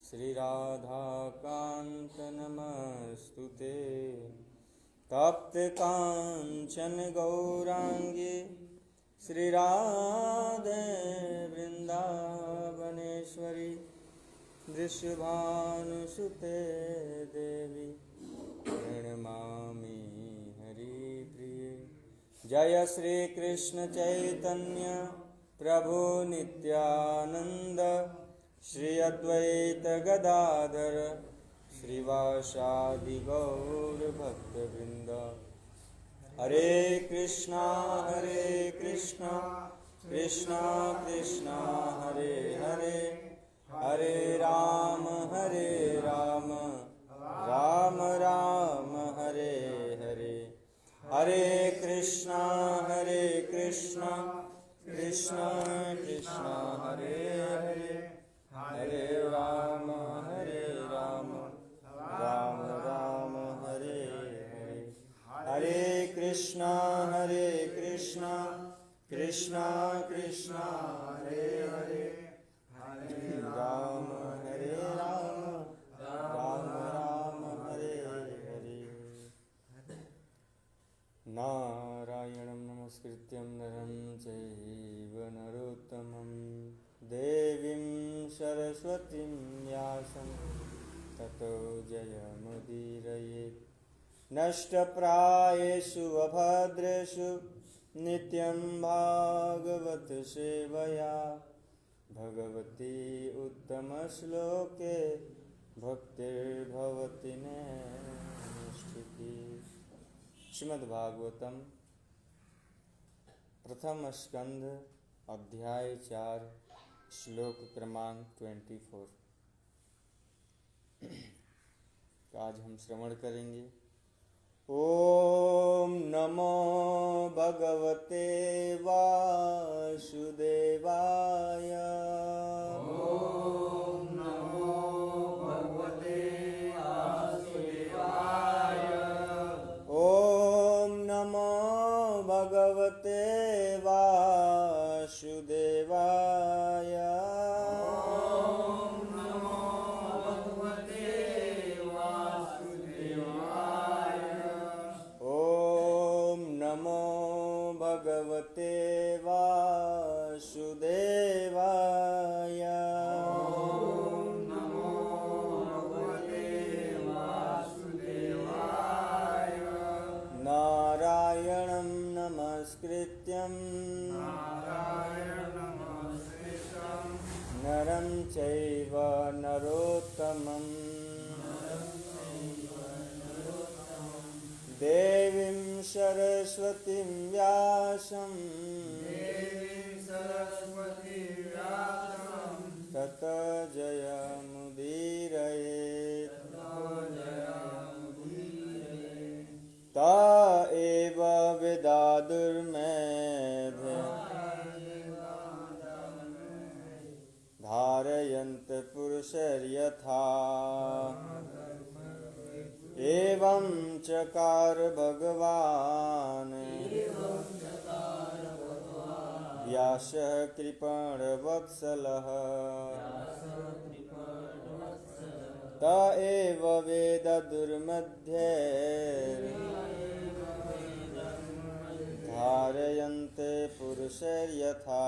श्री राधा कांत नमस्तुते। तप्त कांचन गौरांगी श्री राधे वृंदावनेश्वरी वृषभानुसुते देवी प्रणमामि हरिप्रिये। जय श्री कृष्ण चैतन्य प्रभु नित्यानंद श्री अद्वैत गदाधर श्रीवासादि गौर भक्तवृंद। हरे कृष्णा कृष्णा कृष्णा हरे हरे, हरे राम राम राम हरे हरे। हरे कृष्णा कृष्णा कृष्णा हरे हरे, हरे राम राम राम हरे हरे। हरे कृष्णा कृष्णा कृष्णा हरे हरे, हरे राम राम राम हरे हरे। नारायणं नमस्कृत्यं नरं चैव नरोत्तमं देवीं सरस्वतीं व्यासं ततो जयमुदीरयेत्। नष्टप्रायेषु अभद्रेषु नित्यं भागवत सेवया भगवती उत्तमश्लोके भक्तिर्भवति नैष्ठिकी। श्रीमद्भागवतम प्रथम स्कंध अध्याय 4 श्लोक क्रमांक 24 का आज हम श्रवण करेंगे। ओम नमो भगवते वासुदेवाय। ओम नमो भगवते वासुदेवाय। ओम नमो भगवते वासुदेवाय। ओम नमो भगवते वासुदेवाय। ओम नमो भगवते वासुदेवाय। ओम नमो भगवते वासुदेवाय। नारायणं नमस्कृत्यं नरं चैव नरोत्तमं देवीं सरस्वतीं व्यासं ततो जयमुदीरयेत्। त एव वेदादुर्मेधे धारयन्त पुरुषर्यथा एवं चकार भगवान् व्यासः कृपणवत्सलः। त एव वेददुर्मध्ये धारयन्ते पुरुषर्यथा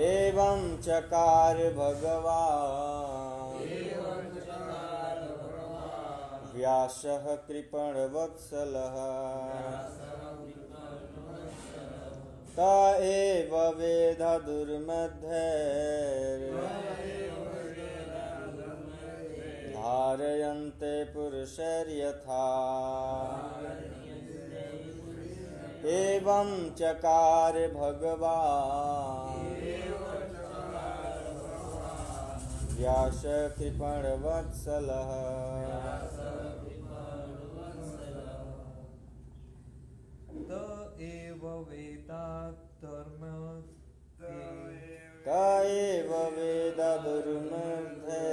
एवं चकार भगवान् व्यासः कृपणवत्सलः। त एव वेददुर्मध्ये धारयन्ते पुरुषर्यथा एवं चकार भगवान् व्यास कृपणवत्सलः। त एव वेदादुर्मध्ये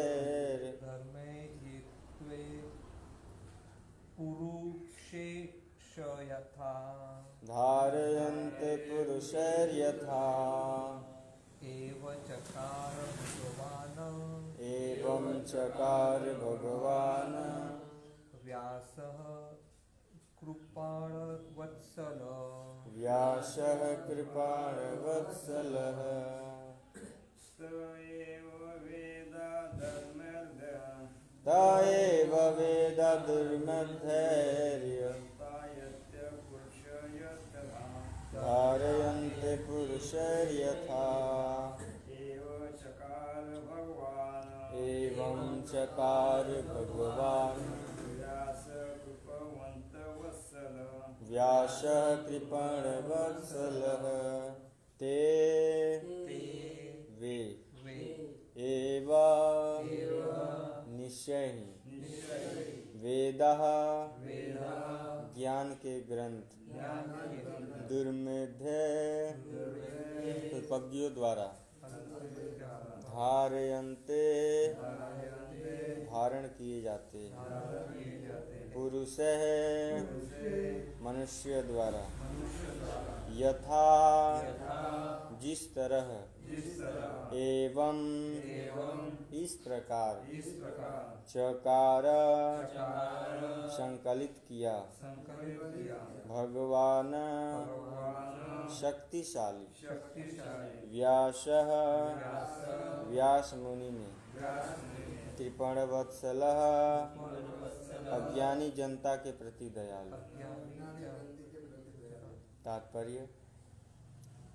धर्मे हित्वे पुरुषेश यथा धारयन्ते पुरुषैर्यथा एव चकार चकार भगवान् व्यासः कृपाणवत्सलः व्यासः कृपाणवत्सलः स एव वेद धर्मर्धः त एव वेद दुर्मध्यैर्य तायत्य पुरुषयतः धारयन्ते पुरुषैर्यथा एव चकार भगवान् एवं चकार भगवान् व्यास कृपवन्तवत्सल व्यासः कृपणवत्सलः ते वे एव निश्चय ही वेदः ज्ञान के ग्रंथ दुर्मेध्य अल्पज्ञों द्वारा धारयन्ते धारण किए जाते हैं पुरुष मनुष्य द्वारा यथा जिस तरह एवं इस प्रकार चकार संकलित किया भगवान शक्तिशाली व्यासः व्यास मुनि ने कृपणवत्सलः अज्ञानी जनता के प्रति दयालु। तात्पर्य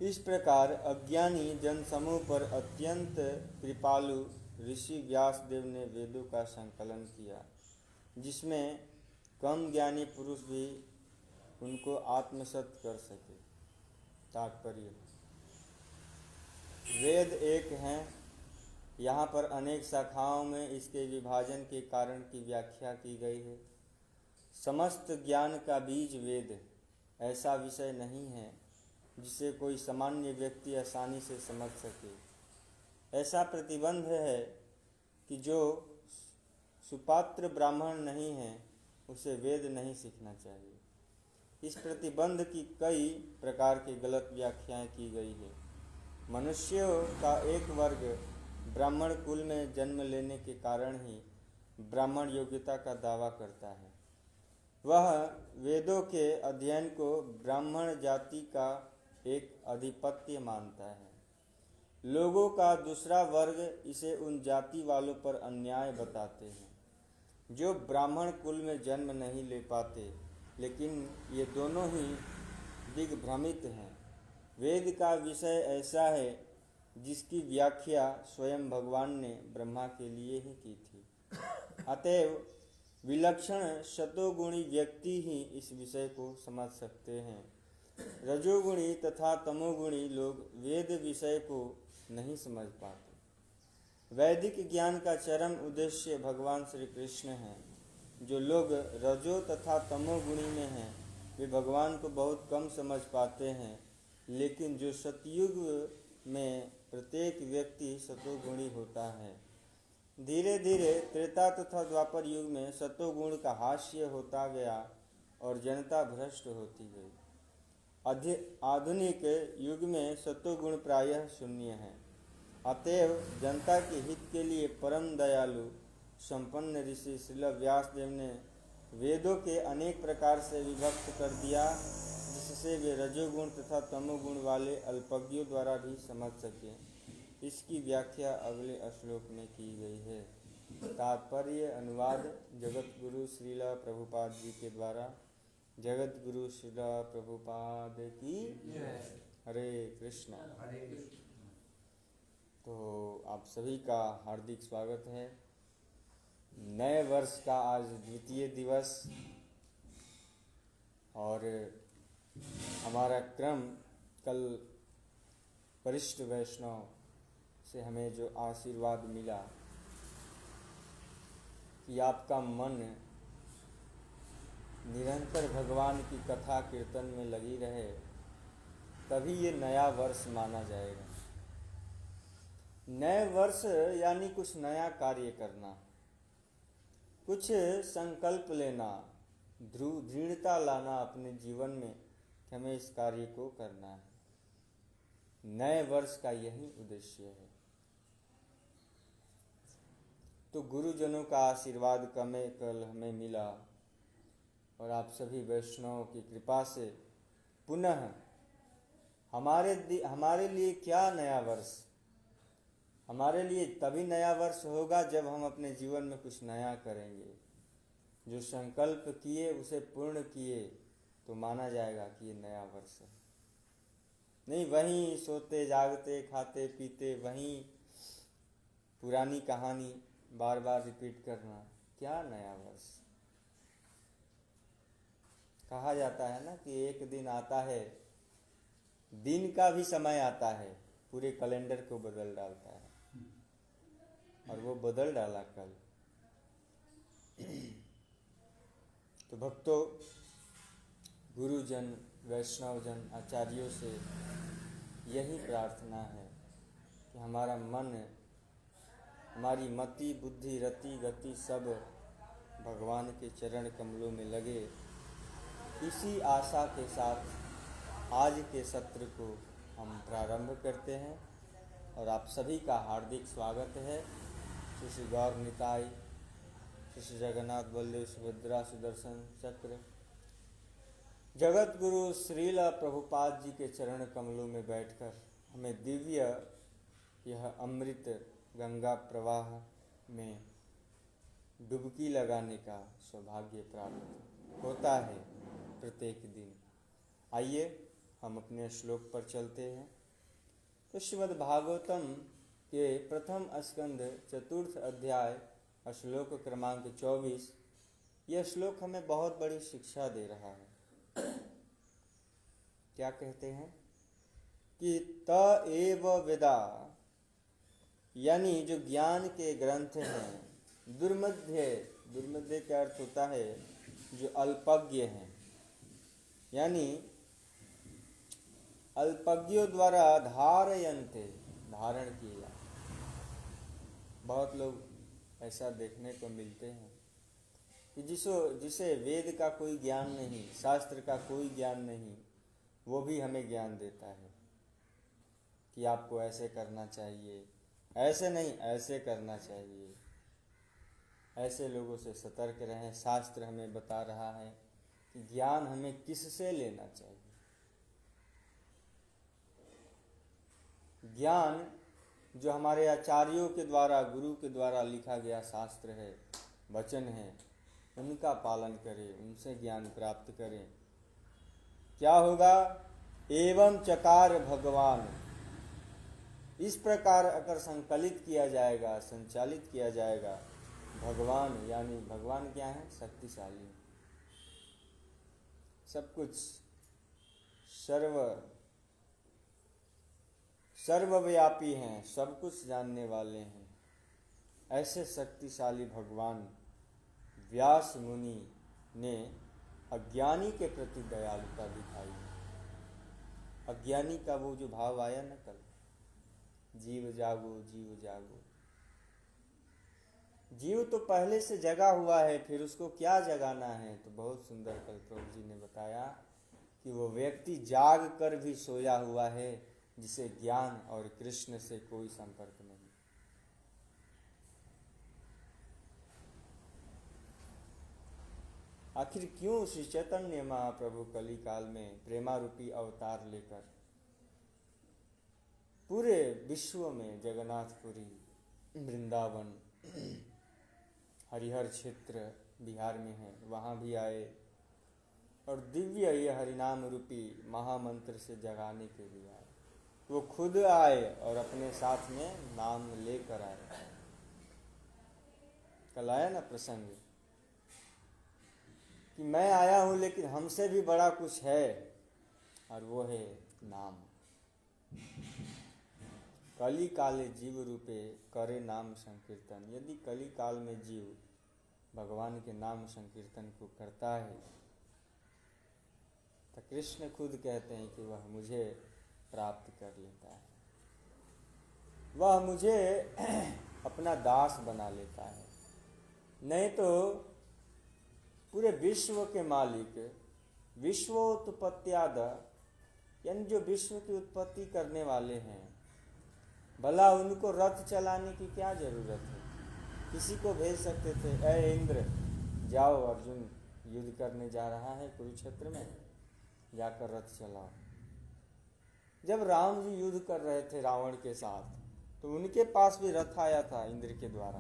इस प्रकार अज्ञानी जनसमूह पर अत्यंत कृपालु ऋषि व्यासदेव ने वेदों का संकलन किया, जिसमें कम ज्ञानी पुरुष भी उनको आत्मसात कर सके। तात्पर्य वेद एक हैं, यहाँ पर अनेक शाखाओं में इसके विभाजन के कारण की व्याख्या की गई है। समस्त ज्ञान का बीज वेद ऐसा विषय नहीं है जिसे कोई सामान्य व्यक्ति आसानी से समझ सके। ऐसा प्रतिबंध है कि जो सुपात्र ब्राह्मण नहीं है उसे वेद नहीं सीखना चाहिए। इस प्रतिबंध की कई प्रकार की गलत व्याख्याएं की गई है। मनुष्यों का एक वर्ग ब्राह्मण कुल में जन्म लेने के कारण ही ब्राह्मण योग्यता का दावा करता है। वह वेदों के अध्ययन को ब्राह्मण जाति का एक अधिपत्य मानता है। लोगों का दूसरा वर्ग इसे उन जाति वालों पर अन्याय बताते हैं जो ब्राह्मण कुल में जन्म नहीं ले पाते, लेकिन ये दोनों ही दिग्भ्रमित हैं। वेद का विषय ऐसा है जिसकी व्याख्या स्वयं भगवान ने ब्रह्मा के लिए ही की थी। अतएव विलक्षण शतोगुणी व्यक्ति ही इस विषय को समझ सकते हैं। रजोगुणी तथा तमोगुणी लोग वेद विषय को नहीं समझ पाते। वैदिक ज्ञान का चरम उद्देश्य भगवान श्री कृष्ण है। जो लोग रजो तथा तमोगुणी में हैं वे भगवान को बहुत कम समझ पाते हैं, लेकिन जो सतयुग में प्रत्येक व्यक्ति सतोगुणी होता है। धीरे धीरे त्रेता तथा द्वापर युग में सतोगुण का हास्य होता गया और जनता भ्रष्ट होती गई। आधुनिक युग में सतोगुण प्रायः शून्य है। अतएव जनता के हित के लिए परम दयालु संपन्न ऋषि श्रील व्यासदेव ने वेदों के अनेक प्रकार से विभक्त कर दिया, जिससे वे रजोगुण तथा तमोगुण वाले अल्पज्ञों द्वारा भी समझ सकें। इसकी व्याख्या अगले श्लोक में की गई है। तात्पर्य अनुवाद जगत गुरु श्रील प्रभुपाद जी के द्वारा। जगत गुरु श्रील प्रभुपाद की हरे कृष्ण। तो आप सभी का हार्दिक स्वागत है। नए वर्ष का आज द्वितीय दिवस और हमारा क्रम कल वरिष्ठ वैष्णव से हमें जो आशीर्वाद मिला कि आपका मन निरंतर भगवान की कथा कीर्तन में लगी रहे, तभी ये नया वर्ष माना जाएगा। नए वर्ष यानी कुछ नया कार्य करना, कुछ संकल्प लेना, दृढ़ता लाना अपने जीवन में कि हमें इस कार्य को करना है। नए वर्ष का यही उद्देश्य है। तो गुरुजनों का आशीर्वाद कल हमें मिला और आप सभी वैष्णवों की कृपा से पुनः हमारे लिए क्या नया वर्ष, हमारे लिए तभी नया वर्ष होगा जब हम अपने जीवन में कुछ नया करेंगे। जो संकल्प किए उसे पूर्ण किए तो माना जाएगा कि ये नया वर्ष है। नहीं वहीं सोते जागते खाते पीते वहीं पुरानी कहानी बार बार रिपीट करना, क्या नया वर्ष। कहा जाता है ना कि एक दिन आता है, दिन का भी समय आता है, पूरे कैलेंडर को बदल डालता है, और वो बदल डाला कल। तो भक्तों, गुरुजन, वैष्णवजन, आचार्यों से यही प्रार्थना है कि हमारा मन, हमारी मति, बुद्धि, रति, गति सब भगवान के चरण कमलों में लगे। इसी आशा के साथ आज के सत्र को हम प्रारंभ करते हैं और आप सभी का हार्दिक स्वागत है। श्री गौर निताई, श्री जगन्नाथ बलदेव सुभद्रा सुदर्शन चक्र, जगत गुरु श्रील प्रभुपाद जी के चरण कमलों में बैठकर हमें दिव्य यह अमृत गंगा प्रवाह में डुबकी लगाने का सौभाग्य प्राप्त होता है प्रत्येक दिन। आइए हम अपने श्लोक पर चलते हैं। तो श्रीमद् भागवतम के प्रथम स्कंध चतुर्थ अध्याय श्लोक क्रमांक 24, यह श्लोक हमें बहुत बड़ी शिक्षा दे रहा है। क्या कहते हैं कि त एव वेदा, यानी जो ज्ञान के ग्रंथ हैं, दुर्मध्य का अर्थ होता है जो अल्पज्ञ हैं, यानी अल्पज्ञों द्वारा धारयन्ते, धारण किया। बहुत लोग ऐसा देखने को मिलते हैं कि जिसे वेद का कोई ज्ञान नहीं, शास्त्र का कोई ज्ञान नहीं, वो भी हमें ज्ञान देता है कि आपको ऐसे करना चाहिए, ऐसे नहीं ऐसे करना चाहिए। ऐसे लोगों से सतर्क रहें। शास्त्र हमें बता रहा है कि ज्ञान हमें किससे लेना चाहिए। ज्ञान जो हमारे आचार्यों के द्वारा, गुरु के द्वारा लिखा गया शास्त्र है, वचन है, उनका पालन करें, उनसे ज्ञान प्राप्त करें। क्या होगा? एवं चकार भगवान, इस प्रकार अगर संकलित किया जाएगा, संचालित किया जाएगा, भगवान, यानी भगवान क्या है? शक्तिशाली, सब कुछ सर्वव्यापी हैं, सब कुछ जानने वाले हैं। ऐसे शक्तिशाली भगवान व्यास मुनि ने अज्ञानी के प्रति दयालुता दिखाई। अज्ञानी का वो जो भाव आया न कल, जीव जागो जीव जागो। जीव तो पहले से जगा हुआ है, फिर उसको क्या जगाना है? तो बहुत सुंदर कल प्रभु जी ने बताया कि वो व्यक्ति जाग कर भी सोया हुआ है, जिसे ज्ञान और कृष्ण से कोई संपर्क नहीं। आखिर क्यों श्री चैतन्य महाप्रभु कली काल में प्रेमारूपी अवतार लेकर पूरे विश्व में, जगन्नाथपुरी, वृंदावन, हरिहर क्षेत्र बिहार में है, वहाँ भी आए और दिव्य ये हरिनाम रूपी महामंत्र से जगाने के लिए आए। वो खुद आए और अपने साथ में नाम लेकर आए। कल आया ना प्रसंग कि मैं आया हूँ लेकिन हमसे भी बड़ा कुछ है, और वो है नाम। कली काले जीव रूपे करे नाम संकीर्तन। यदि कली काल में जीव भगवान के नाम संकीर्तन को करता है तो कृष्ण खुद कहते हैं कि वह मुझे प्राप्त कर लेता है, वह मुझे अपना दास बना लेता है। नहीं तो पूरे विश्व के मालिक, विश्वोत्पत्त्याद, यानी जो विश्व की उत्पत्ति करने वाले हैं, भला उनको रथ चलाने की क्या जरूरत है? किसी को भेज सकते थे, ऐ इंद्र जाओ, अर्जुन युद्ध करने जा रहा है कुरुक्षेत्र में, जाकर रथ चलाओ। जब राम जी युद्ध कर रहे थे रावण के साथ, तो उनके पास भी रथ आया था इंद्र के द्वारा।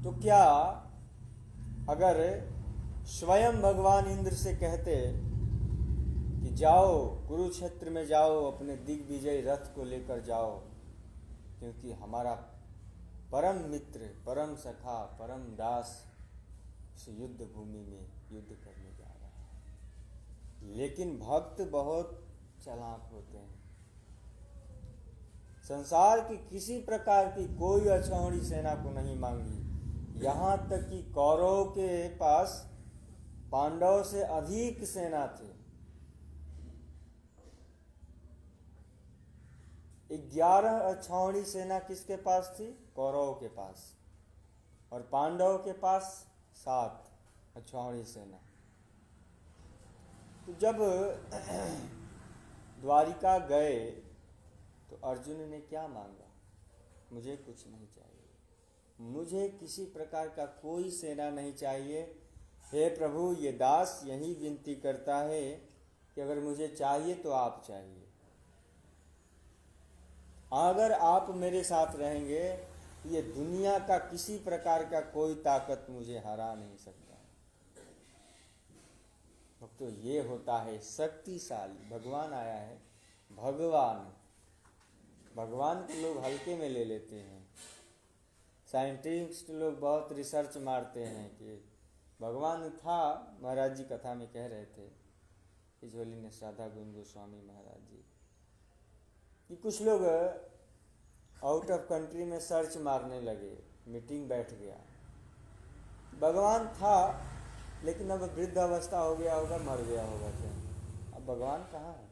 तो क्या अगर स्वयं भगवान इंद्र से कहते कि जाओ कुरुक्षेत्र में जाओ, अपने दिग्विजय रथ को लेकर जाओ, क्योंकि हमारा परम मित्र, परम सखा, परम दास इस युद्ध भूमि में युद्ध करने जा रहा है। लेकिन भक्त बहुत चालाक होते हैं। संसार की किसी प्रकार की कोई अछौड़ी सेना को नहीं मांगी, यहाँ तक कि कौरव के पास पांडव से अधिक सेना थी। 11 अछौड़ी सेना किसके पास थी? कौरव के पास। और पांडव के पास 7 अछौड़ी सेना। तो जब द्वारिका गए तो अर्जुन ने क्या मांगा? मुझे कुछ नहीं चाहिए, मुझे किसी प्रकार का कोई सेना नहीं चाहिए। हे प्रभु, ये दास यही विनती करता है कि अगर मुझे चाहिए तो आप चाहिए। अगर आप मेरे साथ रहेंगे, ये दुनिया का किसी प्रकार का कोई ताकत मुझे हरा नहीं सकता। तो ये होता है शक्तिशाली। भगवान आया है। भगवान को लोग हल्के में ले लेते हैं। साइंटिस्ट लोग बहुत रिसर्च मारते हैं कि भगवान था। महाराज जी कथा में कह रहे थे, हिज होलीनेस राधा गोविंद गोस्वामी महाराज जी, कि कुछ लोग आउट ऑफ कंट्री में सर्च मारने लगे, मीटिंग बैठ गया, भगवान था लेकिन अब वृद्ध अवस्था हो गया होगा, मर गया होगा। क्या अब भगवान कहाँ है?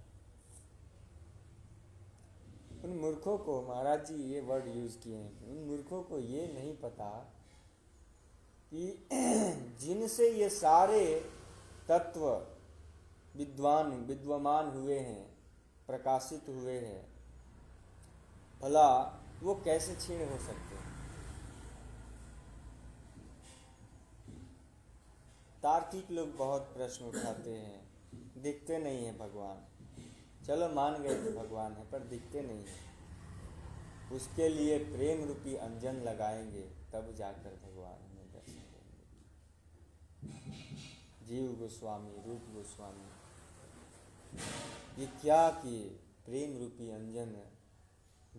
उन मूर्खों को, महाराज जी ये वर्ड यूज किए हैं, उन मूर्खों को ये नहीं पता कि जिनसे ये सारे तत्व विद्वान हुए हैं, प्रकाशित हुए हैं, भला वो कैसे क्षीण हो सकते हैं? तार्किक लोग बहुत प्रश्न उठाते हैं, दिखते नहीं है भगवान। चलो मान गए कि भगवान है, पर दिखते नहीं है। उसके लिए प्रेम रूपी अंजन लगाएंगे, तब जाकर भगवान हमें दर्शन देंगे। जीव गोस्वामी, रूप गोस्वामी ये क्या किए? प्रेम रूपी अंजन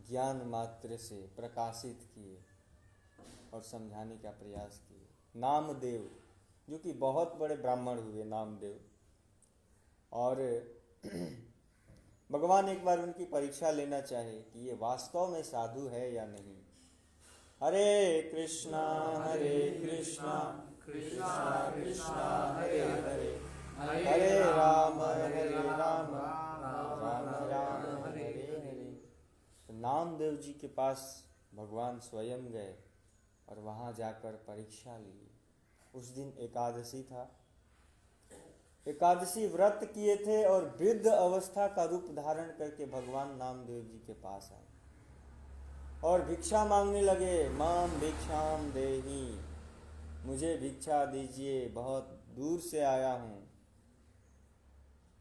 ज्ञान मात्र से प्रकाशित किए और समझाने का प्रयास किए। नामदेव, जो कि बहुत बड़े ब्राह्मण हुए, नामदेव, और भगवान एक बार उनकी परीक्षा लेना चाहे कि ये वास्तव में साधु है या नहीं। हरे कृष्णा कृष्णा कृष्णा हरे हरे, हरे राम राम राम हरे हरे। तो नामदेव जी के पास भगवान स्वयं गए और वहाँ जाकर परीक्षा ली। उस दिन एकादशी था। एकादशी व्रत किए थे और वृद्ध अवस्था का रूप धारण करके भगवान नामदेव जी के पास आए और भिक्षा मांगने लगे। माम भिक्षाम देहि, मुझे भिक्षा दीजिए, बहुत दूर से आया हूँ,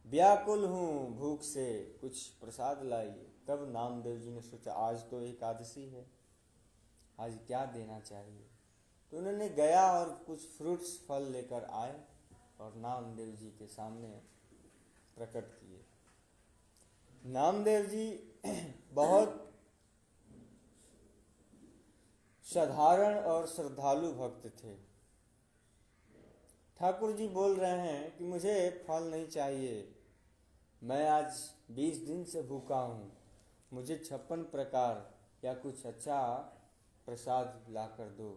व्याकुल हूँ भूख से, कुछ प्रसाद लाइए। तब नामदेव जी ने सोचा आज तो एकादशी है, आज क्या देना चाहिए। तो उन्होंने गया और कुछ फ्रूट्स फल लेकर आए और नामदेव जी के सामने प्रकट किए। नामदेव जी बहुत साधारण और श्रद्धालु भक्त थे। ठाकुर जी बोल रहे हैं कि मुझे फल नहीं चाहिए, मैं आज 20 दिन से भूखा हूँ, मुझे 56 प्रकार या कुछ अच्छा प्रसाद लाकर दो,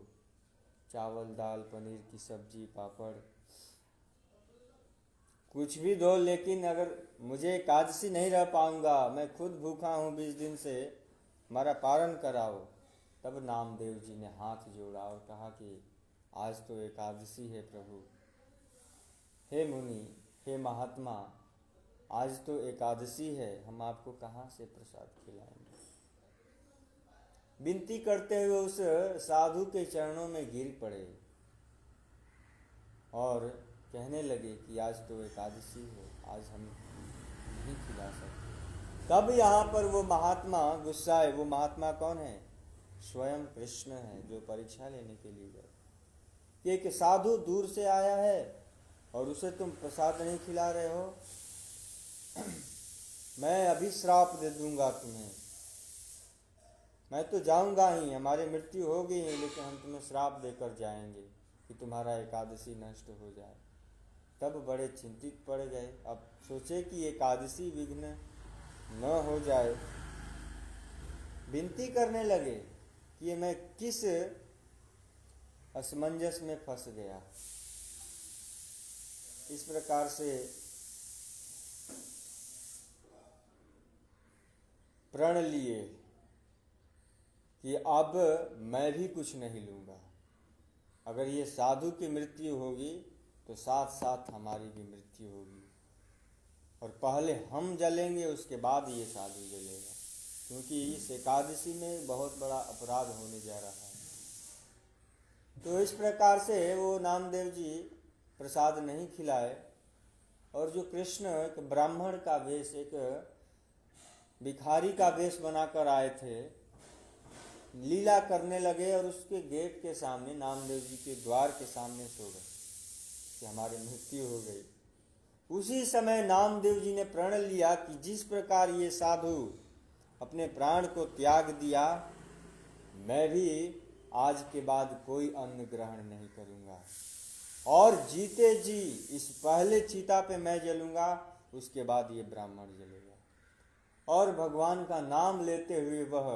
चावल दाल पनीर की सब्जी पापड़ कुछ भी दो, लेकिन अगर मुझे एकादशी नहीं रह पाऊंगा, मैं खुद भूखा हूँ 20 दिन से, हमारा पारण कराओ। तब नामदेव जी ने हाथ जोड़ा और कहा कि आज तो एकादशी है प्रभु, हे मुनि, हे महात्मा, आज तो एकादशी है, हम आपको कहाँ से प्रसाद खिलाएंगे। विनती करते हुए उस साधु के चरणों में गिर पड़े और कहने लगे कि आज तो एकादशी है, आज हम नहीं खिला सकते। तब यहाँ पर वो महात्मा गुस्साए। वो महात्मा कौन है? स्वयं कृष्ण है, जो परीक्षा लेने के लिए गए कि एक साधु दूर से आया है और उसे तुम प्रसाद नहीं खिला रहे हो, मैं अभी श्राप दे दूंगा तुम्हें। मैं तो जाऊंगा ही, हमारी मृत्यु होगी ही, लेकिन हम तुम्हें श्राप देकर जाएंगे कि तुम्हारा एकादशी नष्ट हो जाए। तब बड़े चिंतित पड़ गए। अब सोचे कि एकादशी विघ्न न हो जाए। विनती करने लगे कि ये मैं किस असमंजस में फंस गया। इस प्रकार से प्रण लिए कि अब मैं भी कुछ नहीं लूँगा। अगर ये साधु की मृत्यु होगी तो साथ साथ हमारी भी मृत्यु होगी, और पहले हम जलेंगे उसके बाद ये साधु जलेगा, क्योंकि इस एकादशी में बहुत बड़ा अपराध होने जा रहा है। तो इस प्रकार से वो नामदेव जी प्रसाद नहीं खिलाए, और जो कृष्ण एक ब्राह्मण का वेश, एक भिखारी का वेश बनाकर आए थे, लीला करने लगे और उसके गेट के सामने, नामदेव जी के द्वार के सामने सो गए कि हमारी मृत्यु हो गई। उसी समय नामदेव जी ने प्रण लिया कि जिस प्रकार ये साधु अपने प्राण को त्याग दिया, मैं भी आज के बाद कोई अन्न ग्रहण नहीं करूंगा, और जीते जी इस पहले चिता पे मैं जलूंगा, उसके बाद ये ब्राह्मण जलेगा। और भगवान का नाम लेते हुए वह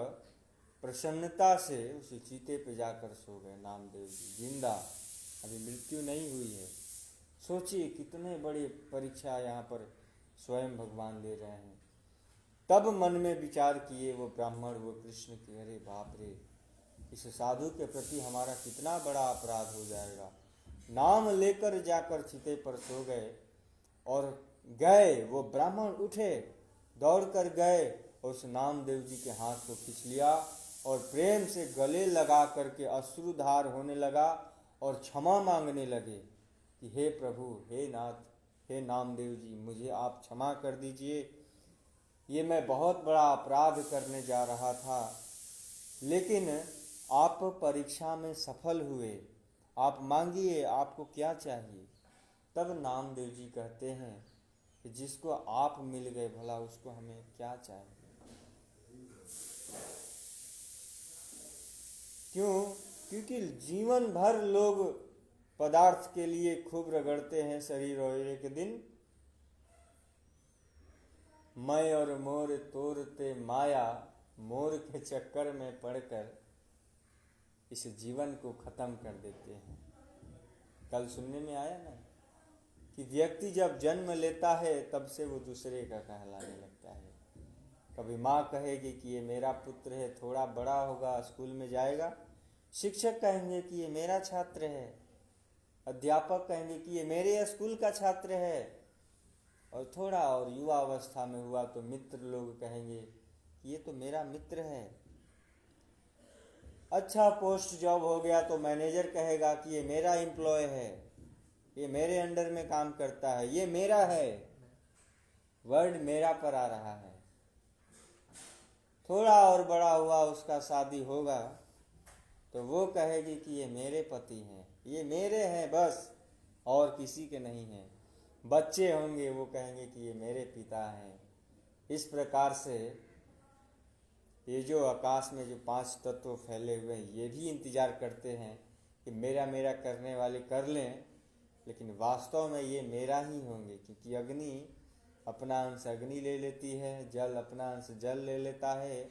प्रसन्नता से उस चीते पे जाकर सो गए। नामदेव जी जिंदा, अभी मृत्यु नहीं हुई है। सोचिए कितने बड़ी परीक्षा यहाँ पर स्वयं भगवान ले रहे हैं। तब मन में विचार किए वो ब्राह्मण, वो कृष्ण की, अरे बाप रे, इस साधु के प्रति हमारा कितना बड़ा अपराध हो जाएगा। नाम लेकर जाकर चिते पर सो गए और गए। वो ब्राह्मण उठे, दौड़ कर गए और उस नामदेव जी के हाथ को खींच लिया और प्रेम से गले लगा करके अश्रुधार होने लगा और क्षमा मांगने लगे कि हे प्रभु, हे नाथ, हे नामदेव जी, मुझे आप क्षमा कर दीजिए। ये मैं बहुत बड़ा अपराध करने जा रहा था, लेकिन आप परीक्षा में सफल हुए। आप मांगिए, आपको क्या चाहिए। तब नामदेव जी कहते हैं कि जिसको आप मिल गए, भला उसको हमें क्या चाहिए। क्यों? क्योंकि जीवन भर लोग पदार्थ के लिए खूब रगड़ते हैं शरीर, और एक दिन मैं और मोर तोरते माया, मोर के चक्कर में पड़कर इस जीवन को खत्म कर देते हैं। कल सुनने में आया ना कि व्यक्ति जब जन्म लेता है तब से वो दूसरे का कहलाने लगता है। कभी माँ कहेगी कि ये मेरा पुत्र है, थोड़ा बड़ा होगा, स्कूल में जाएगा, शिक्षक कहेंगे कि ये मेरा छात्र है, अध्यापक कहेंगे कि ये मेरे स्कूल का छात्र है, और थोड़ा और युवा अवस्था में हुआ तो मित्र लोग कहेंगे कि ये तो मेरा मित्र है। अच्छा पोस्ट जॉब हो गया तो मैनेजर कहेगा कि ये मेरा एम्प्लॉय है, ये मेरे अंडर में काम करता है, ये मेरा है। वर्ड मेरा पर आ रहा है। थोड़ा और बड़ा हुआ, उसका शादी होगा तो वो कहेगी कि ये मेरे पति हैं, ये मेरे हैं बस, और किसी के नहीं हैं। बच्चे होंगे, वो कहेंगे कि ये मेरे पिता हैं। इस प्रकार से ये जो आकाश में जो 5 तत्व फैले हुए हैं, ये भी इंतजार करते हैं कि मेरा मेरा करने वाले कर लें, लेकिन वास्तव में ये मेरा ही होंगे, क्योंकि अग्नि अपना अंश अग्नि ले लेती है, जल अपना अंश जल ले लेता है,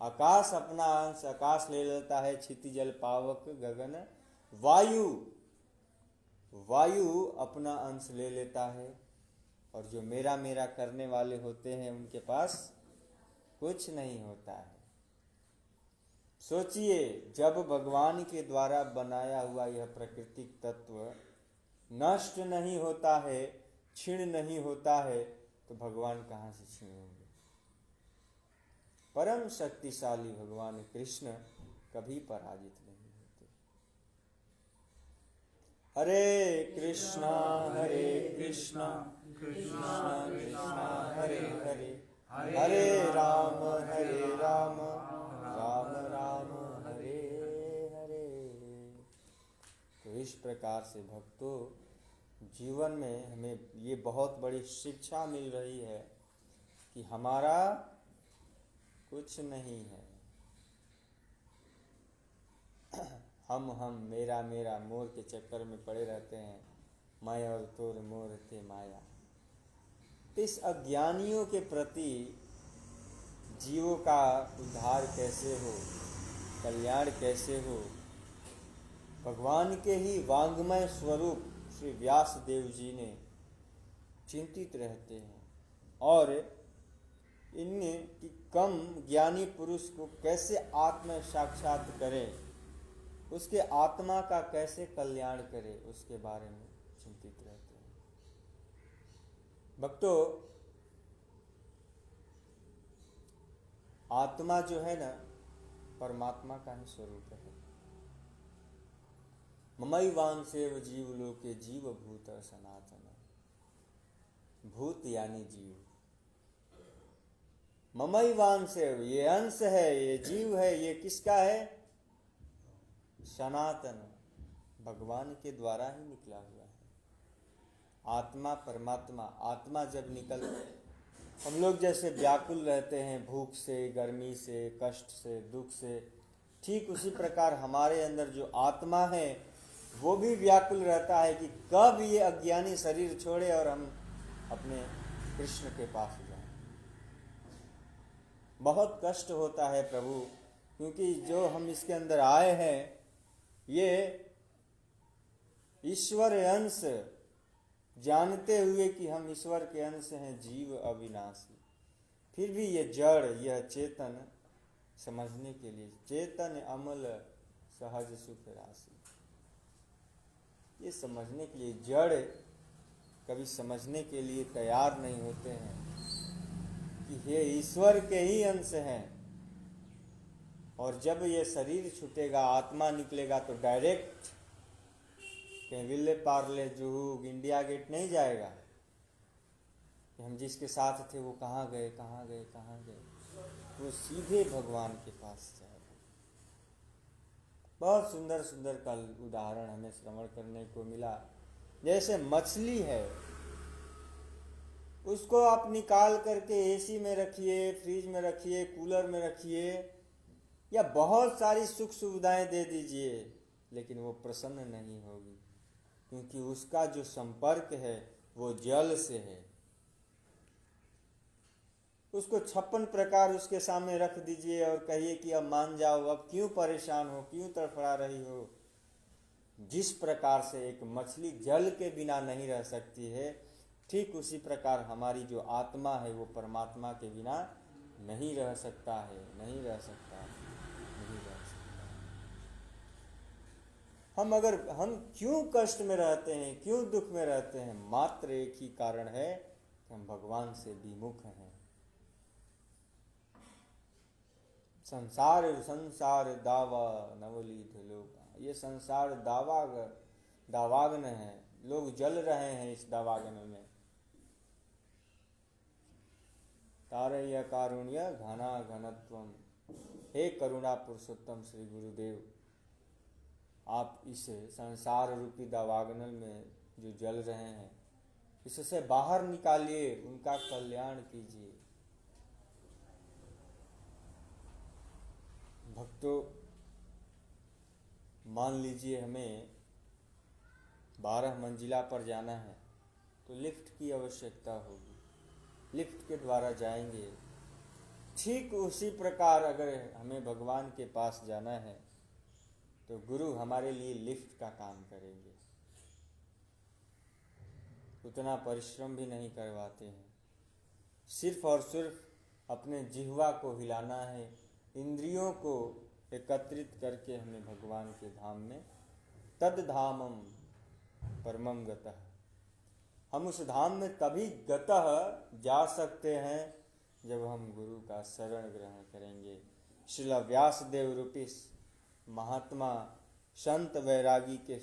आकाश अपना अंश आकाश ले लेता है, क्षिति जल पावक गगन वायु, वायु अपना अंश ले लेता है। और जो मेरा मेरा करने वाले होते हैं उनके पास कुछ नहीं होता है। सोचिए, जब भगवान के द्वारा बनाया हुआ यह प्राकृतिक तत्व नष्ट नहीं होता है, क्षीण नहीं होता है, तो भगवान कहाँ से क्षीण होंगे। परम शक्तिशाली भगवान कृष्ण कभी पराजित नहीं होते। हरे कृष्णा कृष्णा कृष्णा हरे हरे, हरे राम राम राम हरे हरे। तो इस प्रकार से भक्तों, जीवन में हमें ये बहुत बड़ी शिक्षा मिल रही है कि हमारा कुछ नहीं है। हम मेरा मेरा मोर के चक्कर में पड़े रहते हैं, मैं और तोर मोर ते माया। इस अज्ञानियों के प्रति जीवों का उद्धार कैसे हो, कल्याण कैसे हो, भगवान के ही वांग्मय स्वरूप श्री व्यास देव जी ने चिंतित रहते हैं और इनमें कि कम ज्ञानी पुरुष को कैसे आत्म साक्षात करें, उसके आत्मा का कैसे कल्याण करे, उसके बारे में चिंतित रहते हैं। भक्तों, आत्मा जो है ना, परमात्मा का ही स्वरूप है। ममैवांसेव जीवलोके जीव भूत सनातन। भूत यानी जीव, ममैवांसेव ये अंश है, ये जीव है, ये किसका है? सनातन, भगवान के द्वारा ही निकला हुआ है। आत्मा परमात्मा, आत्मा जब निकल, हम लोग जैसे व्याकुल रहते हैं भूख से, गर्मी से, कष्ट से, दुख से, ठीक उसी प्रकार हमारे अंदर जो आत्मा है वो भी व्याकुल रहता है कि कब ये अज्ञानी शरीर छोड़े और हम अपने कृष्ण के पास जाएं। बहुत कष्ट होता है प्रभु, क्योंकि जो हम इसके अंदर आए हैं ये ईश्वर अंश, जानते हुए कि हम ईश्वर के अंश हैं, जीव अविनाशी, फिर भी ये जड़, यह चेतन समझने के लिए, चेतन अमल सहज सुख राशि, ये समझने के लिए, जड़ कभी समझने के लिए तैयार नहीं होते हैं कि ये ईश्वर के ही अंश हैं। और जब ये शरीर छूटेगा, आत्मा निकलेगा, तो डायरेक्ट कहीं विले पार्ले जुहू इंडिया गेट नहीं जाएगा कि हम जिसके साथ थे वो कहाँ गए, कहाँ गए, कहाँ गए, वो सीधे भगवान के पास जाएगा। बहुत सुंदर सुंदर कल उदाहरण हमें श्रवण करने को मिला। जैसे मछली है, उसको आप निकाल करके एसी में रखिए, फ्रिज में रखिए, कूलर में रखिए, या बहुत सारी सुख सुविधाएं दे दीजिए, लेकिन वो प्रसन्न नहीं होगी, क्योंकि उसका जो संपर्क है वो जल से है। उसको 56 प्रकार उसके सामने रख दीजिए और कहिए कि अब मान जाओ, अब क्यों परेशान हो, क्यों तड़फड़ा रही हो। जिस प्रकार से एक मछली जल के बिना नहीं रह सकती है, ठीक उसी प्रकार हमारी जो आत्मा है वो परमात्मा के बिना नहीं रह सकता है, नहीं रह सकता है, नहीं रह सकता। हम क्यों कष्ट में रहते हैं, क्यों दुख में रहते हैं? मात्र एक ही कारण है कि हम भगवान से विमुख हैं। संसार दावा नवलीत लोग, ये संसार दावाग्न है, लोग जल रहे हैं इस दावाग्न में। तारय कारुण्य घना घनत्वम, हे करुणा पुरुषोत्तम श्री गुरुदेव, आप इस संसार रूपी दावाग्न में जो जल रहे हैं, इससे बाहर निकालिए, उनका कल्याण कीजिए। भक्तों, मान लीजिए हमें 12 मंजिला पर जाना है तो लिफ्ट की आवश्यकता होगी, लिफ्ट के द्वारा जाएंगे। ठीक उसी प्रकार अगर हमें भगवान के पास जाना है तो गुरु हमारे लिए लिफ्ट का काम करेंगे। उतना परिश्रम भी नहीं करवाते हैं, सिर्फ और सिर्फ अपने जिह्वा को हिलाना है, इंद्रियों को एकत्रित करके हमें भगवान के धाम में, तद धामम परमम गतः, हम उस धाम में तभी गतः जा सकते हैं जब हम गुरु का शरण ग्रहण करेंगे। श्रील व्यासदेव रूपी महात्मा संत वैरागी के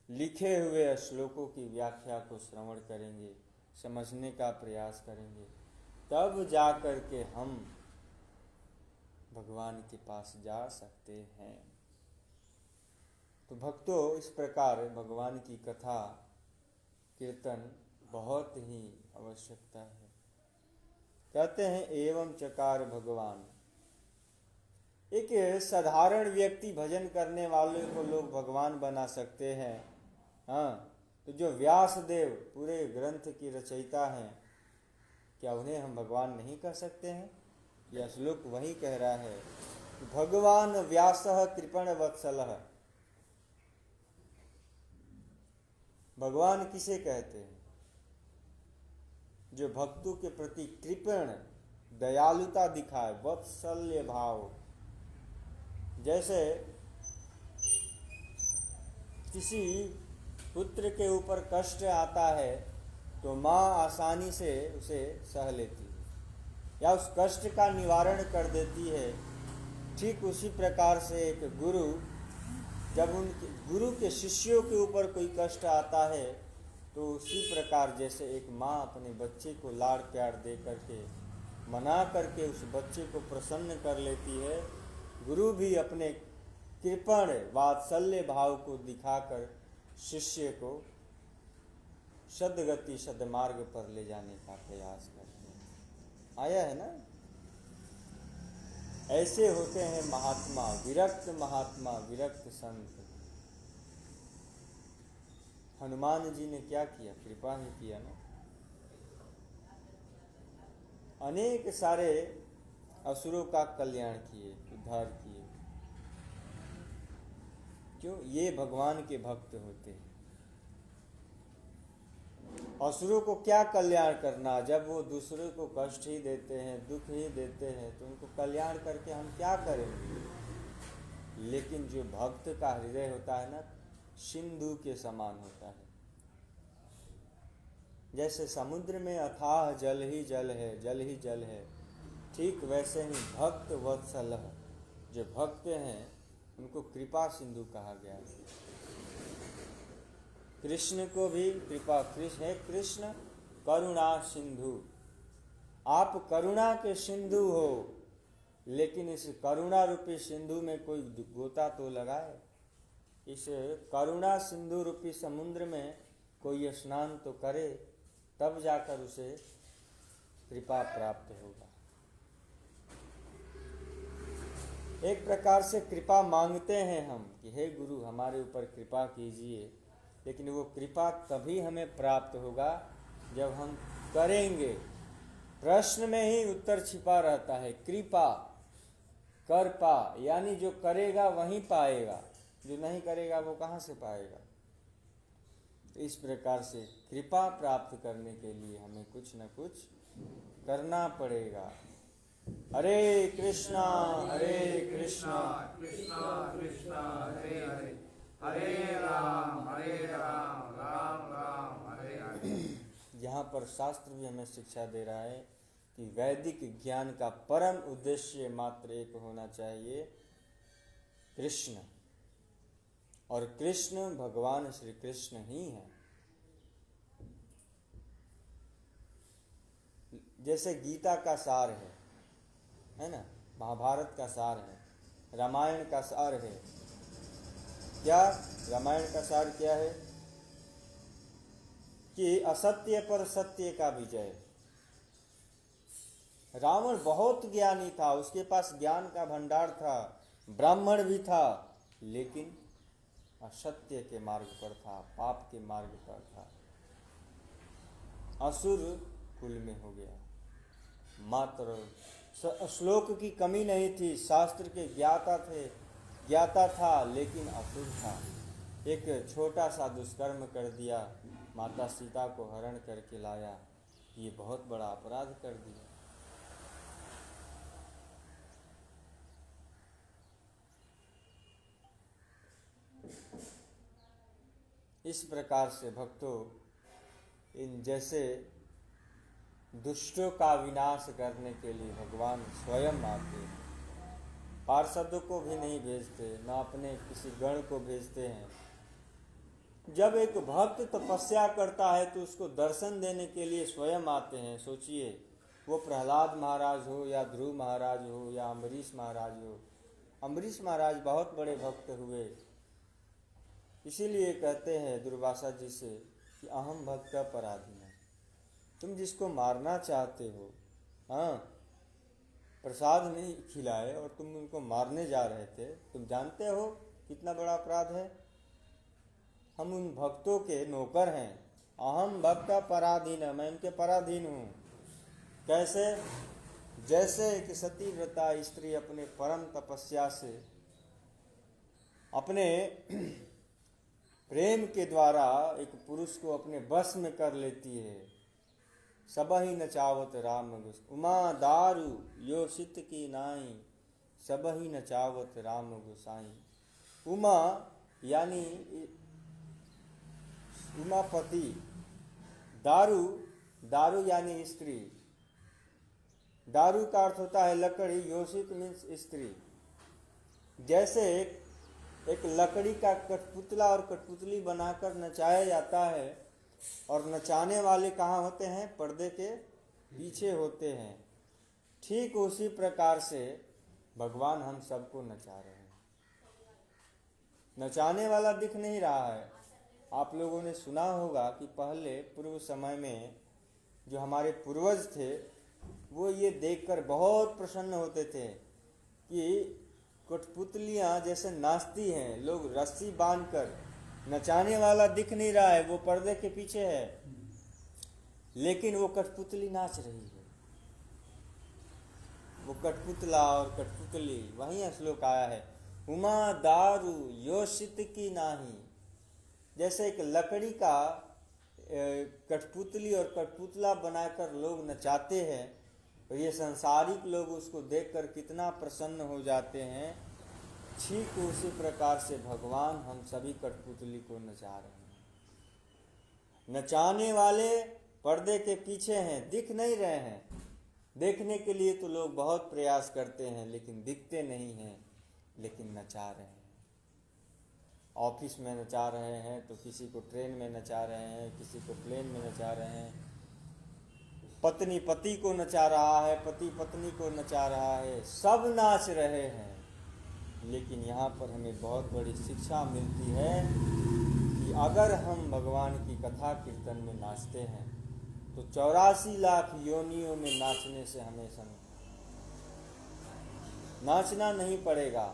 लिखे हुए श्लोकों की व्याख्या को श्रवण करेंगे, समझने का प्रयास करेंगे, तब जा कर के हम भगवान के पास जा सकते हैं। तो भक्तों, इस प्रकार भगवान की कथा कीर्तन बहुत ही आवश्यकता है। कहते हैं एवं चकार भगवान। एक साधारण व्यक्ति भजन करने वाले को लोग भगवान बना सकते हैं, हाँ, तो जो व्यासदेव पूरे ग्रंथ की रचयिता हैं, क्या उन्हें हम भगवान नहीं कह सकते हैं? यह श्लोक वही कह रहा है, भगवान व्यासः कृपण वत्सलः। भगवान किसे कहते हैं? जो भक्तों के प्रति कृपण दयालुता दिखाए, वत्सल्य भाव। जैसे किसी पुत्र के ऊपर कष्ट आता है तो माँ आसानी से उसे सह लेती है या उस कष्ट का निवारण कर देती है। ठीक उसी प्रकार से एक गुरु जब उनके गुरु के शिष्यों के ऊपर कोई कष्ट आता है तो उसी प्रकार जैसे एक माँ अपने बच्चे को लाड़ प्यार दे करके मना करके उस बच्चे को प्रसन्न कर लेती है, गुरु भी अपने कृपण वात्सल्य भाव को दिखाकर शिष्य को सद्गति सद्मार्ग पर ले जाने का प्रयास करते हैं। आया है ना? ऐसे होते हैं महात्मा, विरक्त संत। हनुमान जी ने क्या किया? कृपा ही किया ना। अनेक सारे असुरों का कल्याण किए, उद्धार किए। क्यों? ये भगवान के भक्त होते हैं। असुरों को क्या कल्याण करना? जब वो दूसरे को कष्ट ही देते हैं, दुख ही देते हैं, तो उनको कल्याण करके हम क्या करेंगे? लेकिन जो भक्त का हृदय होता है ना, सिंधु के समान होता है। जैसे समुद्र में अथाह जल ही जल है, जल ही जल है, ठीक वैसे ही भक्त वत्सल, जो भक्त हैं उनको कृपा सिंधु कहा गया है। कृष्ण को भी कृपा, कृष्ण है कृष्ण करुणा सिंधु। आप करुणा के सिंधु हो, लेकिन इस करुणा रूपी सिंधु में कोई गोता तो लगाए। इस करुणा सिंधु रूपी समुद्र में कोई स्नान तो करे, तब जाकर उसे कृपा प्राप्त होगा। एक प्रकार से कृपा मांगते हैं हम कि हे गुरु हमारे ऊपर कृपा कीजिए, लेकिन वो कृपा तभी हमें प्राप्त होगा जब हम करेंगे। प्रश्न में ही उत्तर छिपा रहता है, कृपा कर पा, यानी जो करेगा वही पाएगा, जो नहीं करेगा वो कहाँ से पाएगा। इस प्रकार से कृपा प्राप्त करने के लिए हमें कुछ न कुछ करना पड़ेगा। हरे कृष्णा कृष्णा कृष्णा हरे हरे, हरे राम राम राम हरे हरे। यहाँ पर शास्त्र भी हमें शिक्षा दे रहा है कि वैदिक ज्ञान का परम उद्देश्य मात्र एक होना चाहिए, कृष्ण। और कृष्ण भगवान श्री कृष्ण ही हैं। जैसे गीता का सार है ना, महाभारत का सार है, रामायण का सार है। क्या रामायण का सार क्या है? कि असत्य पर सत्य का विजय। रावण बहुत ज्ञानी था, उसके पास ज्ञान का भंडार था, ब्राह्मण भी था, लेकिन असत्य के मार्ग पर था, पाप के मार्ग पर था, असुर कुल में हो गया। मात्र श्लोक की कमी नहीं थी, शास्त्र के ज्ञाता था, लेकिन असुर था। एक छोटा सा दुष्कर्म कर दिया, माता सीता को हरण करके लाया, ये बहुत बड़ा अपराध कर दिया। इस प्रकार से भक्तों, इन जैसे दुष्टों का विनाश करने के लिए भगवान स्वयं आते हैं। पार्षदों को भी नहीं भेजते, न अपने किसी गण को भेजते हैं। जब एक भक्त तपस्या करता है तो उसको दर्शन देने के लिए स्वयं आते हैं। सोचिए, वो प्रहलाद महाराज हो या ध्रुव महाराज हो या अम्बरीश महाराज हो। अम्बरीश महाराज बहुत बड़े भक्त हुए, इसीलिए कहते हैं दुर्वासा जी से कि अहम भक्त पराधीन। तुम जिसको मारना चाहते हो, हाँ, प्रसाद नहीं खिलाए और तुम उनको मारने जा रहे थे, तुम जानते हो कितना बड़ा अपराध है। हम उन भक्तों के नौकर हैं। अहम भक्त पराधीन, मैं उनके पराधीन हूँ। कैसे? जैसे एक सती व्रता स्त्री अपने परम तपस्या से अपने प्रेम के द्वारा एक पुरुष को अपने बस में कर लेती है। सबहि नचावत राम गुस, उमा दारू यो सित की नाई, सबहि नचावत राम गुसाई। उमा यानी उमापति, दारू, दारू यानी स्त्री। दारू का अर्थ होता है लकड़ी, योषित मीन्स स्त्री। जैसे एक लकड़ी का कठपुतला और कठपुतली बनाकर नचाया जाता है और नचाने वाले कहाँ होते हैं? पर्दे के पीछे होते हैं। ठीक उसी प्रकार से भगवान हम सबको नचा रहे हैं। नचाने वाला दिख नहीं रहा है। आप लोगों ने सुना होगा कि पहले पूर्व समय में जो हमारे पूर्वज थे वो ये देखकर बहुत प्रसन्न होते थे कि कठपुतलियाँ जैसे नाचती हैं, लोग रस्सी बांधकर, नचाने वाला दिख नहीं रहा है, वो पर्दे के पीछे है, लेकिन वो कठपुतली नाच रही है। वो कठपुतला और कठपुतली, वहीं श्लोक आया है, उमा दारू योषित की नाही। जैसे एक लकड़ी का कठपुतली और कठपुतला बनाकर लोग नचाते हैं, और ये संसारिक लोग उसको देखकर कितना प्रसन्न हो जाते हैं, ठीक उसी प्रकार से भगवान हम सभी कठपुतली को नचा रहे हैं। नचाने वाले पर्दे के पीछे हैं, दिख नहीं रहे हैं। देखने के लिए तो लोग बहुत प्रयास करते हैं, लेकिन दिखते नहीं हैं, लेकिन नचा रहे हैं। ऑफिस में नचा रहे हैं, तो किसी को ट्रेन में नचा रहे हैं, किसी को प्लेन में नचा रहे हैं। पत्नी पति को नचा रहा है, पति पत्नी को नचा रहा है, सब नाच रहे हैं। लेकिन यहाँ पर हमें बहुत बड़ी शिक्षा मिलती है कि अगर हम भगवान की कथा कीर्तन में नाचते हैं तो 84 लाख योनियों में नाचने से हमें नाचना नहीं पड़ेगा,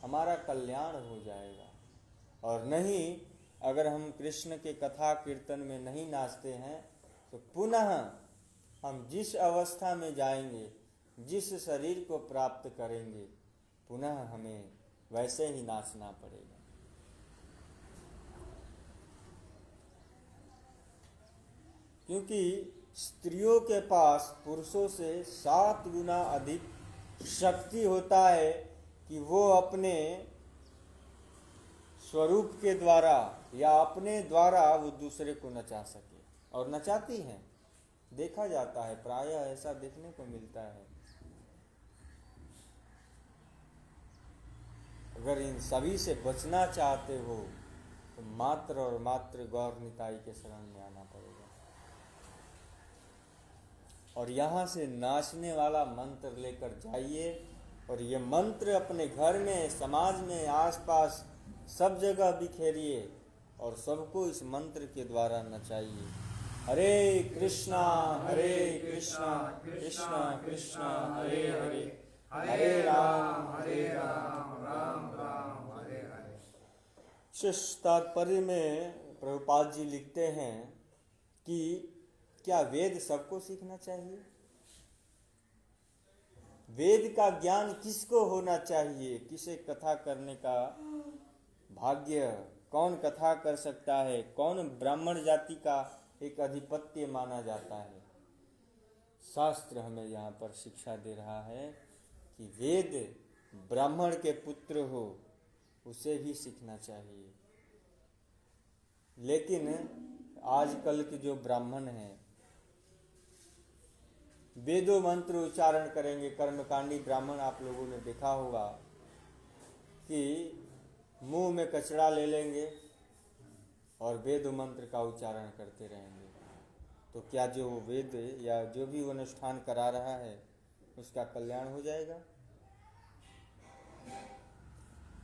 हमारा कल्याण हो जाएगा। और नहीं, अगर हम कृष्ण के कथा कीर्तन में नहीं नाचते हैं तो पुनः हम जिस अवस्था में जाएंगे, जिस शरीर को प्राप्त करेंगे, पुनः हमें वैसे ही नाचना पड़ेगा। क्योंकि स्त्रियों के पास पुरुषों से 7 गुना अधिक शक्ति होता है कि वो अपने स्वरूप के द्वारा या अपने द्वारा वो दूसरे को नचा सके, और नचाती हैं। देखा जाता है, प्रायः ऐसा देखने को मिलता है। अगर इन सभी से बचना चाहते हो तो मात्र और मात्र गौर निताई के शरण में आना पड़ेगा। और यहाँ से नाचने वाला मंत्र लेकर जाइए, और ये मंत्र अपने घर में, समाज में, आसपास सब जगह बिखेरिए और सबको इस मंत्र के द्वारा नचाइए। हरे कृष्णा कृष्णा कृष्णा हरे हरे, हरे राम राम राम हरे हरे। शिष्य तात्पर्य में प्रभुपाद जी लिखते हैं कि क्या वेद सबको सीखना चाहिए? वेद का ज्ञान किसको होना चाहिए? किसे कथा करने का भाग्य, कौन कथा कर सकता है? कौन ब्राह्मण जाति का एक अधिपत्य माना जाता है? शास्त्र हमें यहाँ पर शिक्षा दे रहा है कि वेद ब्राह्मण के पुत्र हो उसे ही सीखना चाहिए। लेकिन आजकल के जो ब्राह्मण हैं वेदों मंत्र उच्चारण करेंगे। कर्मकांडी ब्राह्मण आप लोगों ने देखा होगा कि मुंह में कचरा ले लेंगे और वेद मंत्र का उच्चारण करते रहेंगे। तो क्या जो वेद या जो भी वो अनुष्ठान करा रहा है उसका कल्याण हो जाएगा?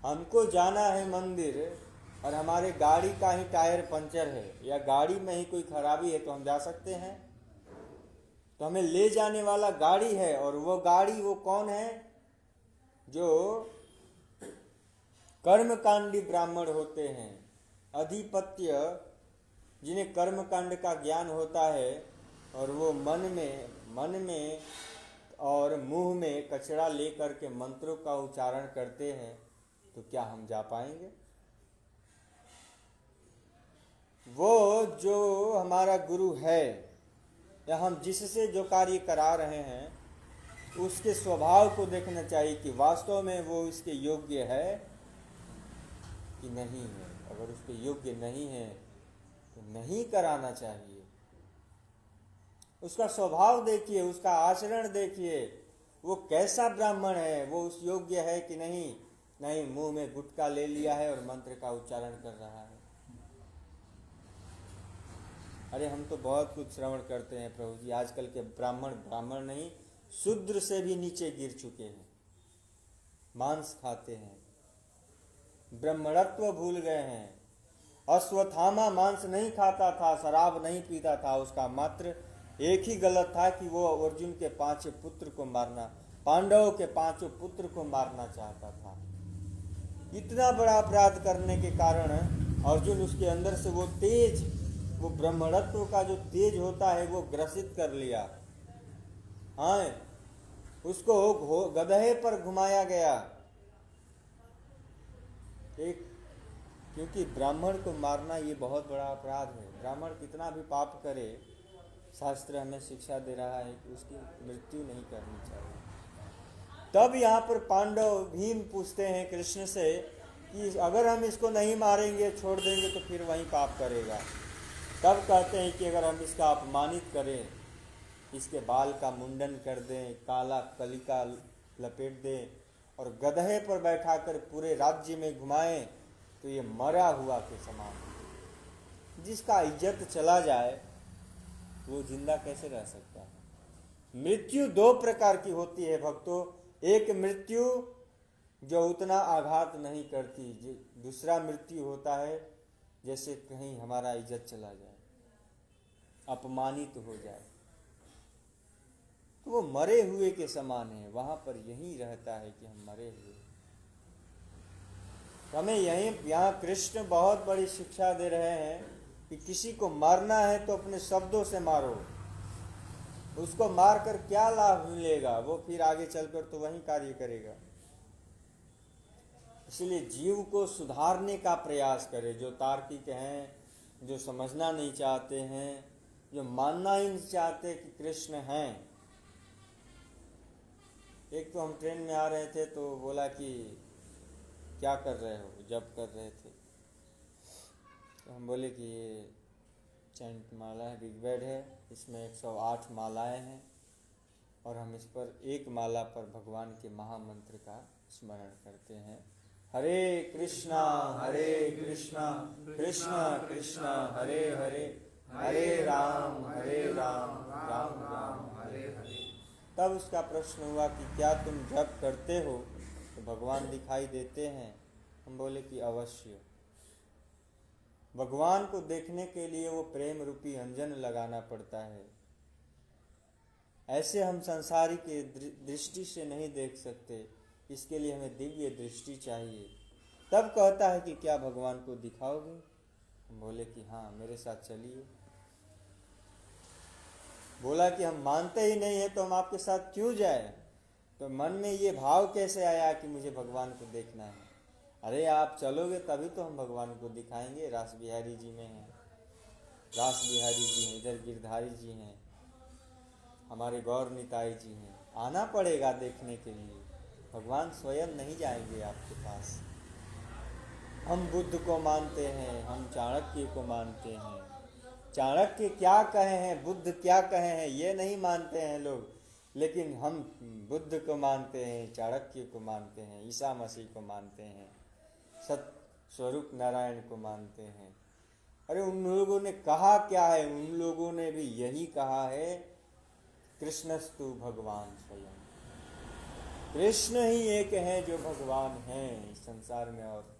हमको जाना है मंदिर और हमारे गाड़ी का ही टायर पंचर है या गाड़ी में ही कोई खराबी है तो हम जा सकते हैं? तो हमें ले जाने वाला गाड़ी है, और वो गाड़ी वो कौन है? जो कर्मकांडी ब्राह्मण होते हैं, अधिपत्य जिन्हें कर्मकांड का ज्ञान होता है, और वो मन में और मुंह में कचरा लेकर के मंत्रों का उच्चारण करते हैं, तो क्या हम जा पाएंगे? वो जो हमारा गुरु है या हम जिससे जो कार्य करा रहे हैं उसके स्वभाव को देखना चाहिए कि वास्तव में वो इसके योग्य है कि नहीं है। अगर उसके योग्य नहीं है तो नहीं कराना चाहिए। उसका स्वभाव देखिए, उसका आचरण देखिए, वो कैसा ब्राह्मण है, वो उस योग्य है कि नहीं। नहीं, मुंह में गुटखा ले लिया है और मंत्र का उच्चारण कर रहा है। अरे हम तो बहुत कुछ श्रवण करते हैं प्रभु जी। आजकल के ब्राह्मण नहीं, शूद्र से भी नीचे गिर चुके हैं, मांस खाते हैं, ब्राह्मणत्व भूल गए हैं। अश्वत्थामा मांस नहीं खाता था, शराब नहीं पीता था, उसका मात्र एक ही गलत था कि वो अर्जुन के 5 पुत्र को मारना, पांडवों के 5 पुत्र को मारना चाहता था। इतना बड़ा अपराध करने के कारण अर्जुन उसके अंदर से वो तेज, वो ब्रह्मणत्व का जो तेज होता है वो ग्रसित कर लिया। हाँ, उसको गधे पर घुमाया गया। क्योंकि ब्राह्मण को मारना ये बहुत बड़ा अपराध है। ब्राह्मण कितना भी पाप करे, शास्त्र हमें शिक्षा दे रहा है कि उसकी मृत्यु नहीं करनी चाहिए। तब यहाँ पर पांडव भीम पूछते हैं कृष्ण से कि अगर हम इसको नहीं मारेंगे, छोड़ देंगे तो फिर वही पाप करेगा। तब कहते हैं कि अगर हम इसका अपमानित करें, इसके बाल का मुंडन कर दें, काला कलिका लपेट दें और गधे पर बैठाकर पूरे राज्य में घुमाएं, तो ये मरा हुआ के समान है। जिसका इज्जत चला जाए वो जिंदा कैसे रह सकता है? मृत्यु 2 प्रकार की होती है भक्तों। एक मृत्यु जो उतना आघात नहीं करती, दूसरा मृत्यु होता है जैसे कहीं हमारा इज्जत चला जाए, अपमानित हो जाए, तो वो मरे हुए के समान है। वहां पर यही रहता है कि हम मरे हुए। हमें यहाँ कृष्ण बहुत बड़ी शिक्षा दे रहे हैं कि किसी को मारना है तो अपने शब्दों से मारो। उसको मारकर क्या लाभ मिलेगा? वो फिर आगे चलकर तो वही कार्य करेगा। इसलिए जीव को सुधारने का प्रयास करें। जो तार्किक हैं, जो समझना नहीं चाहते हैं, जो मानना ही नहीं चाहते कि कृष्ण हैं। एक तो हम ट्रेन में आ रहे थे तो बोला कि क्या कर रहे हो? जप कर रहे थे। तो हम बोले कि ये चैंट माला है, ऋग्वेद है, इसमें 108 मालाएं हैं और हम इस पर एक माला पर भगवान के महामंत्र का स्मरण करते हैं। हरे कृष्णा कृष्णा कृष्णा हरे हरे, हरे राम राम राम हरे हरे। तब उसका प्रश्न हुआ कि क्या तुम जप करते हो तो भगवान दिखाई देते हैं? हम बोले कि अवश्य। भगवान को देखने के लिए वो प्रेम रूपी अंजन लगाना पड़ता है। ऐसे हम संसारी के दृष्टि से नहीं देख सकते, इसके लिए हमें दिव्य दृष्टि चाहिए। तब कहता है कि क्या भगवान को दिखाओगे? हम बोले कि हाँ, मेरे साथ चलिए। बोला कि हम मानते ही नहीं है तो हम आपके साथ क्यों जाए? तो मन में ये भाव कैसे आया कि मुझे भगवान को देखना है? अरे आप चलोगे तभी तो हम भगवान को दिखाएंगे। रास बिहारी जी में हैं, रास बिहारी जी हैं, इधर गिरधारी जी हैं, हमारे गौर निताई जी हैं। आना पड़ेगा देखने के लिए। भगवान स्वयं नहीं जाएंगे आपके पास। हम बुद्ध को मानते हैं, हम चाणक्य को मानते हैं। चाणक्य क्या कहे हैं, बुद्ध क्या कहे हैं, ये नहीं मानते हैं लोग। लेकिन हम बुद्ध को मानते हैं, चाणक्य को मानते हैं, ईसा मसीह को मानते हैं, सत स्वरूप नारायण को मानते हैं। अरे उन लोगों ने कहा क्या है? उन लोगों ने भी यही कहा है, कृष्णस्तु भगवान स्वयं। कृष्ण ही एक है जो भगवान हैं इस संसार में, और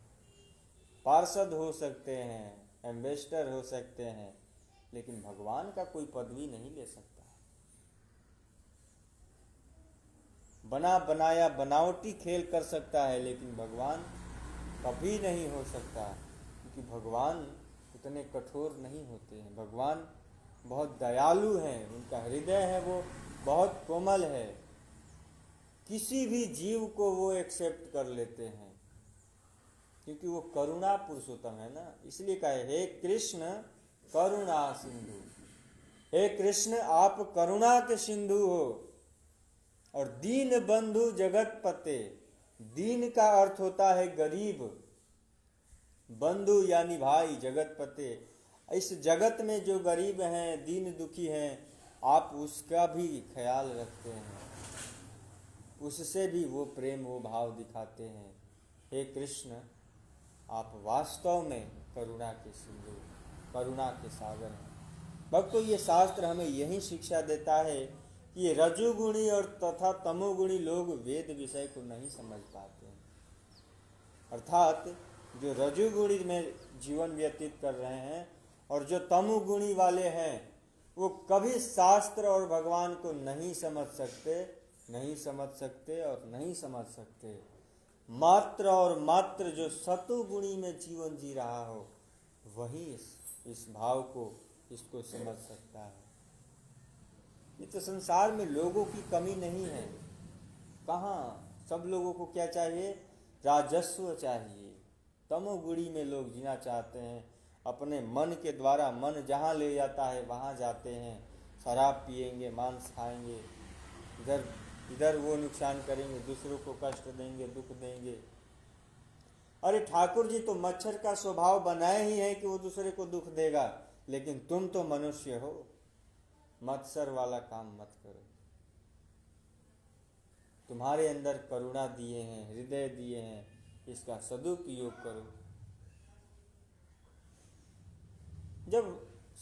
पार्षद हो सकते हैं, एम्बेसडर हो सकते हैं, लेकिन भगवान का कोई पदवी नहीं ले सकता। बना बनाया बनावटी खेल कर सकता है, लेकिन भगवान कभी नहीं हो सकता, क्योंकि भगवान उतने कठोर नहीं होते हैं। भगवान बहुत दयालु हैं, उनका हृदय है वो बहुत कोमल है, किसी भी जीव को वो एक्सेप्ट कर लेते हैं, क्योंकि वो करुणा पुरुषोत्तम है ना। इसलिए कहे, हे कृष्ण करुणा सिंधु, हे कृष्ण आप करुणा के सिंधु हो, और दीन बंधु जगत पते। दीन का अर्थ होता है गरीब, बंधु यानी भाई, जगत पते। इस जगत में जो गरीब हैं, दीन दुखी हैं, आप उसका भी ख्याल रखते हैं, उससे भी वो प्रेम वो भाव दिखाते हैं। हे कृष्ण आप वास्तव में करुणा के सिंधु, करुणा के सागर हैं। भक्तों, ये शास्त्र हमें यही शिक्षा देता है कि ये रजोगुणी और तथा तमोगुणी लोग वेद विषय को नहीं समझ पाते हैं। अर्थात जो रजोगुणी में जीवन व्यतीत कर रहे हैं और जो तमोगुणी वाले हैं, वो कभी शास्त्र और भगवान को नहीं समझ सकते, नहीं समझ सकते और नहीं समझ सकते। मात्र और मात्र जो सतुगुणी में जीवन जी रहा हो, वही इस भाव को, इसको समझ सकता है। ये तो संसार में लोगों की कमी नहीं है। कहाँ सब लोगों को क्या चाहिए? राजस्व चाहिए। तमोगुणी में लोग जीना चाहते हैं, अपने मन के द्वारा मन जहाँ ले जाता है वहाँ जाते हैं। शराब पिएंगे, मांस खाएंगे, इधर वो नुकसान करेंगे, दूसरों को कष्ट देंगे, दुख देंगे। अरे ठाकुर जी तो मच्छर का स्वभाव बनाए ही है कि वो दूसरे को दुख देगा, लेकिन तुम तो मनुष्य हो, मत्सर वाला काम मत करो। तुम्हारे अंदर करुणा दिए हैं, हृदय दिए हैं, इसका सदुपयोग करो। जब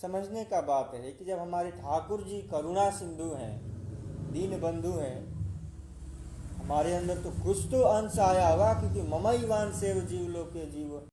समझने का बात है कि जब हमारे ठाकुर जी करुणा सिंधु हैं, दीन बंधु हैं, हमारे अंदर तो कुछ तो अंश आया होगा, क्योंकि ममैवांश सेव जीव लोके जीव